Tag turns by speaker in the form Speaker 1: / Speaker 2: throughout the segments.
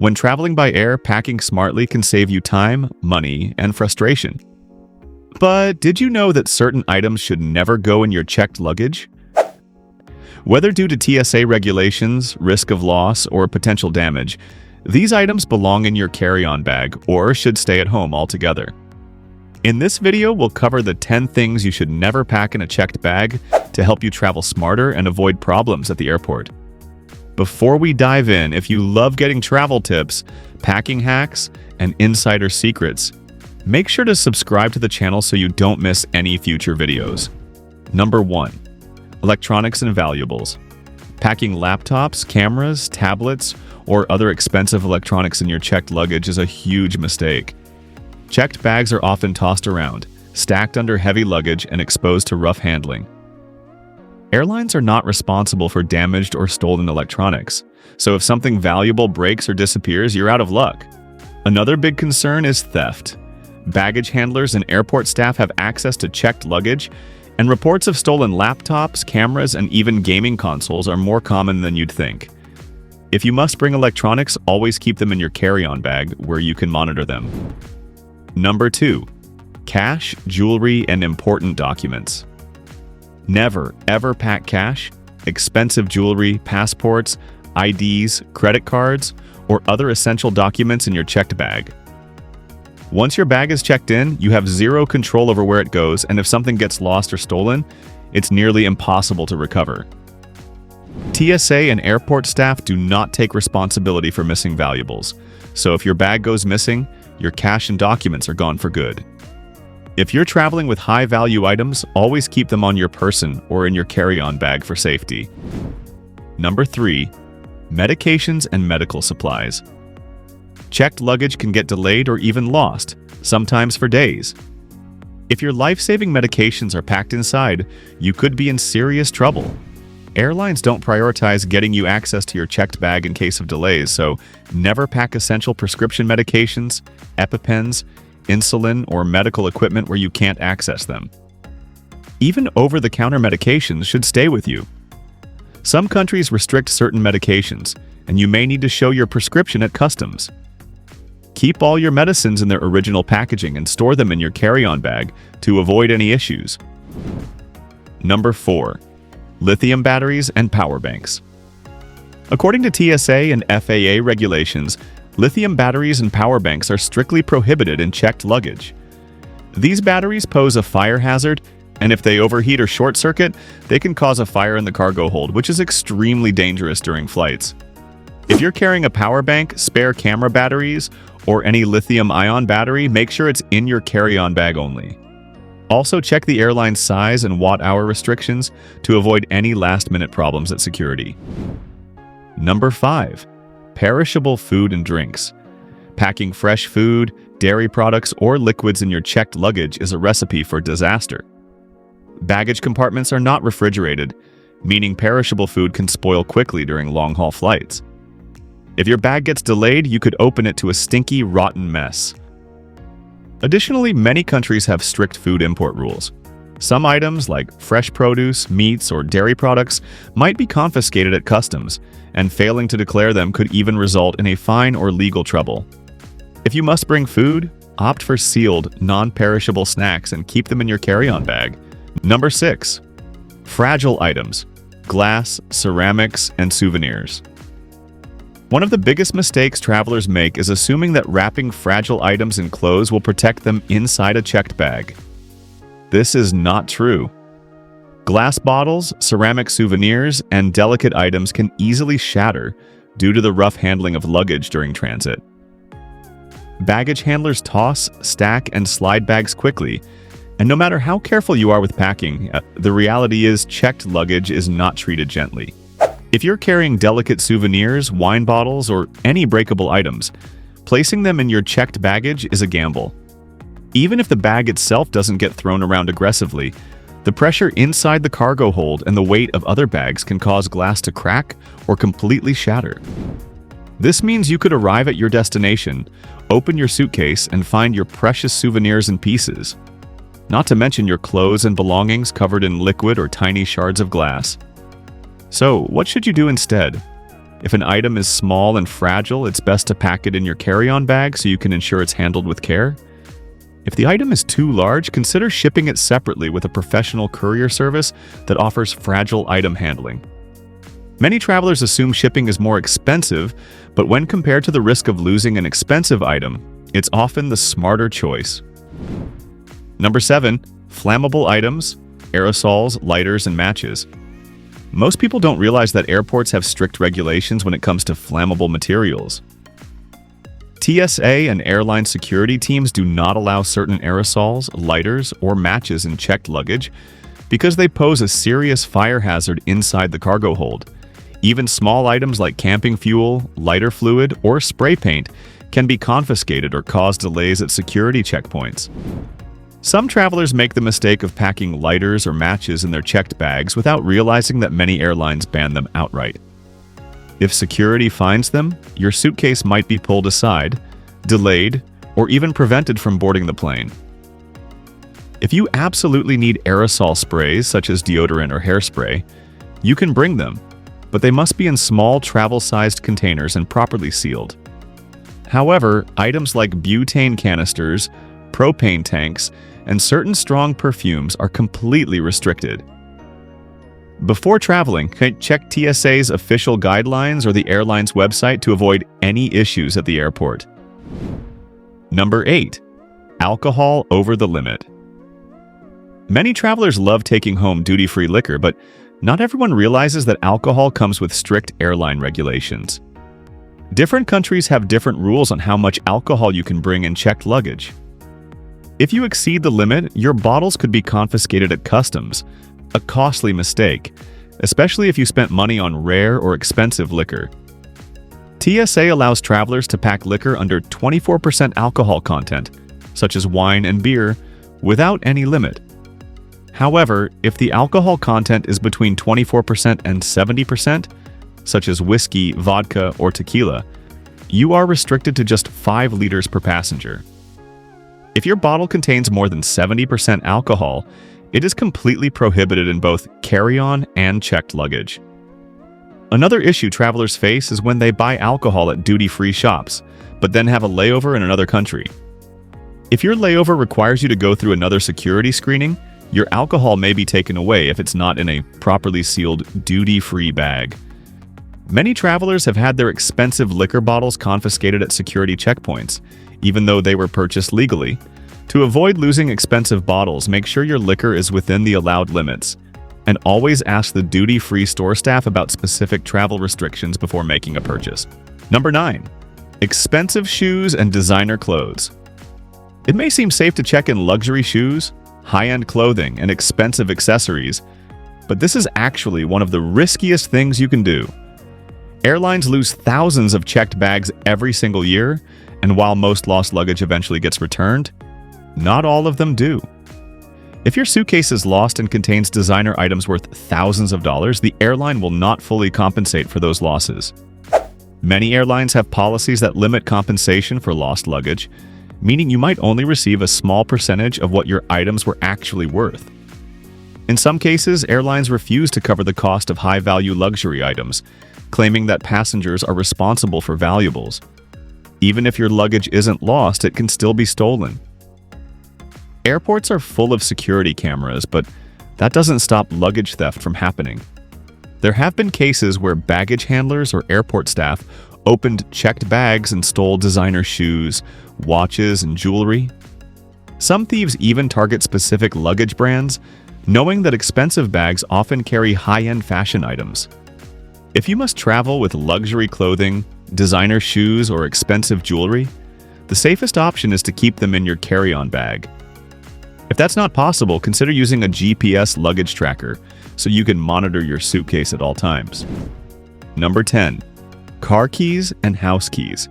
Speaker 1: When traveling by air, packing smartly can save you time, money, and frustration. But did you know that certain items should never go in your checked luggage? Whether due to TSA regulations, risk of loss, or potential damage, these items belong in your carry-on bag or should stay at home altogether. In this video, we'll cover the 10 things you should never pack in a checked bag to help you travel smarter and avoid problems at the airport. Before we dive in, if you love getting travel tips, packing hacks, and insider secrets, make sure to subscribe to the channel so you don't miss any future videos. Number 1. Electronics and valuables. Packing laptops, cameras, tablets, or other expensive electronics in your checked luggage is a huge mistake. Checked bags are often tossed around, stacked under heavy luggage, and exposed to rough handling. Airlines are not responsible for damaged or stolen electronics, so if something valuable breaks or disappears, you're out of luck. Another big concern is theft. Baggage handlers and airport staff have access to checked luggage, and reports of stolen laptops, cameras, and even gaming consoles are more common than you'd think. If you must bring electronics, always keep them in your carry-on bag where you can monitor them. Number 2. Cash, jewelry, and important documents. Never, ever pack cash, expensive jewelry, passports, IDs, credit cards, or other essential documents in your checked bag. Once your bag is checked in, you have zero control over where it goes, and if something gets lost or stolen, it's nearly impossible to recover. TSA and airport staff do not take responsibility for missing valuables, so if your bag goes missing, your cash and documents are gone for good. If you're traveling with high-value items, always keep them on your person or in your carry-on bag for safety. Number 3. Medications and medical supplies. Checked luggage can get delayed or even lost, sometimes for days. If your life-saving medications are packed inside, you could be in serious trouble. Airlines don't prioritize getting you access to your checked bag in case of delays, so never pack essential prescription medications, EpiPens, insulin, or medical equipment where you can't access them. Even over-the-counter medications should stay with you. Some countries restrict certain medications, and you may need to show your prescription at customs. Keep all your medicines in their original packaging and store them in your carry-on bag to avoid any issues. Number 4. Lithium batteries and power banks. According to TSA and FAA regulations, lithium batteries and power banks are strictly prohibited in checked luggage. These batteries pose a fire hazard, and if they overheat or short-circuit, they can cause a fire in the cargo hold, which is extremely dangerous during flights. If you're carrying a power bank, spare camera batteries, or any lithium-ion battery, make sure it's in your carry-on bag only. Also, check the airline's size and watt-hour restrictions to avoid any last-minute problems at security. Number 5. Perishable food and drinks. Packing fresh food, dairy products, or liquids in your checked luggage is a recipe for disaster. Baggage compartments are not refrigerated, meaning perishable food can spoil quickly during long-haul flights. If your bag gets delayed, you could open it to a stinky, rotten mess. Additionally, many countries have strict food import rules. Some items, like fresh produce, meats, or dairy products, might be confiscated at customs, and failing to declare them could even result in a fine or legal trouble. If you must bring food, opt for sealed, non-perishable snacks and keep them in your carry-on bag. Number 6. Fragile items. Glass, ceramics, and souvenirs. One of the biggest mistakes travelers make is assuming that wrapping fragile items in clothes will protect them inside a checked bag. This is not true. Glass bottles, ceramic souvenirs, and delicate items can easily shatter due to the rough handling of luggage during transit. Baggage handlers toss, stack, and slide bags quickly, and no matter how careful you are with packing, the reality is checked luggage is not treated gently. If you're carrying delicate souvenirs, wine bottles, or any breakable items, placing them in your checked baggage is a gamble. Even if the bag itself doesn't get thrown around aggressively, the pressure inside the cargo hold and the weight of other bags can cause glass to crack or completely shatter. This means you could arrive at your destination, open your suitcase, and find your precious souvenirs in pieces. Not to mention your clothes and belongings covered in liquid or tiny shards of glass. So, what should you do instead? If an item is small and fragile, it's best to pack it in your carry-on bag so you can ensure it's handled with care. If the item is too large, consider shipping it separately with a professional courier service that offers fragile item handling. Many travelers assume shipping is more expensive, but when compared to the risk of losing an expensive item, it's often the smarter choice. Number 7. Flammable items, aerosols, lighters, and matches. Most people don't realize that airports have strict regulations when it comes to flammable materials. TSA and airline security teams do not allow certain aerosols, lighters, or matches in checked luggage because they pose a serious fire hazard inside the cargo hold. Even small items like camping fuel, lighter fluid, or spray paint can be confiscated or cause delays at security checkpoints. Some travelers make the mistake of packing lighters or matches in their checked bags without realizing that many airlines ban them outright. If security finds them, your suitcase might be pulled aside, delayed, or even prevented from boarding the plane. If you absolutely need aerosol sprays such as deodorant or hairspray, you can bring them, but they must be in small travel-sized containers and properly sealed. However, items like butane canisters, propane tanks, and certain strong perfumes are completely restricted. Before traveling, check TSA's official guidelines or the airline's website to avoid any issues at the airport. Number 8. Alcohol over the limit. Many travelers love taking home duty-free liquor, but not everyone realizes that alcohol comes with strict airline regulations. Different countries have different rules on how much alcohol you can bring in checked luggage. If you exceed the limit, your bottles could be confiscated at customs, a costly mistake, especially if you spent money on rare or expensive liquor. TSA allows travelers to pack liquor under 24% alcohol content, such as wine and beer, without any limit. However, if the alcohol content is between 24% and 70%, such as whiskey, vodka, or tequila, you are restricted to just 5 liters per passenger. If your bottle contains more than 70% alcohol, it is completely prohibited in both carry-on and checked luggage. Another issue travelers face is when they buy alcohol at duty-free shops, but then have a layover in another country. If your layover requires you to go through another security screening, your alcohol may be taken away if it's not in a properly sealed duty-free bag. Many travelers have had their expensive liquor bottles confiscated at security checkpoints, even though they were purchased legally. To avoid losing expensive bottles, make sure your liquor is within the allowed limits, and always ask the duty-free store staff about specific travel restrictions before making a purchase. Number 9. Expensive shoes and designer clothes. It may seem safe to check in luxury shoes, high-end clothing, and expensive accessories, but this is actually one of the riskiest things you can do. Airlines lose thousands of checked bags every single year, and while most lost luggage eventually gets returned, not all of them do. If your suitcase is lost and contains designer items worth thousands of dollars, the airline will not fully compensate for those losses. Many airlines have policies that limit compensation for lost luggage, meaning you might only receive a small percentage of what your items were actually worth. In some cases, airlines refuse to cover the cost of high-value luxury items, claiming that passengers are responsible for valuables. Even if your luggage isn't lost, it can still be stolen. Airports are full of security cameras, but that doesn't stop luggage theft from happening. There have been cases where baggage handlers or airport staff opened checked bags and stole designer shoes, watches, and jewelry. Some thieves even target specific luggage brands, knowing that expensive bags often carry high-end fashion items. If you must travel with luxury clothing, designer shoes, or expensive jewelry, the safest option is to keep them in your carry-on bag. If that's not possible, consider using a GPS luggage tracker so you can monitor your suitcase at all times. Number 10. Car keys and house keys.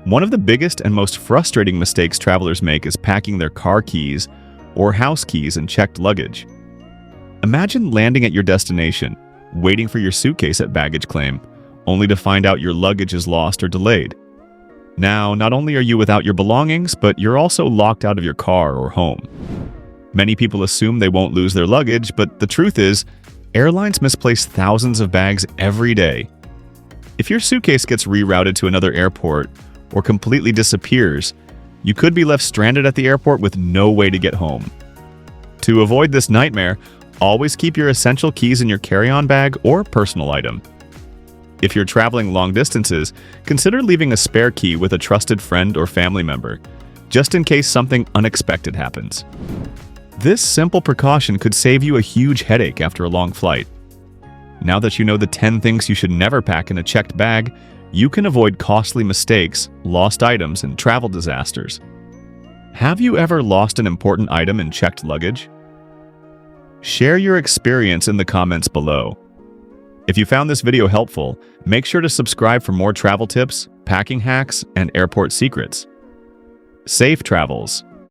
Speaker 1: One of the biggest and most frustrating mistakes travelers make is packing their car keys or house keys in checked luggage. Imagine landing at your destination, waiting for your suitcase at baggage claim, only to find out your luggage is lost or delayed. Now, not only are you without your belongings, but you're also locked out of your car or home. Many people assume they won't lose their luggage, but the truth is, airlines misplace thousands of bags every day. If your suitcase gets rerouted to another airport or completely disappears, you could be left stranded at the airport with no way to get home. To avoid this nightmare, always keep your essential keys in your carry-on bag or personal item. If you're traveling long distances, consider leaving a spare key with a trusted friend or family member, just in case something unexpected happens. This simple precaution could save you a huge headache after a long flight. Now that you know the 10 things you should never pack in a checked bag, you can avoid costly mistakes, lost items, and travel disasters. Have you ever lost an important item in checked luggage? Share your experience in the comments below. If you found this video helpful, make sure to subscribe for more travel tips, packing hacks, and airport secrets. Safe travels!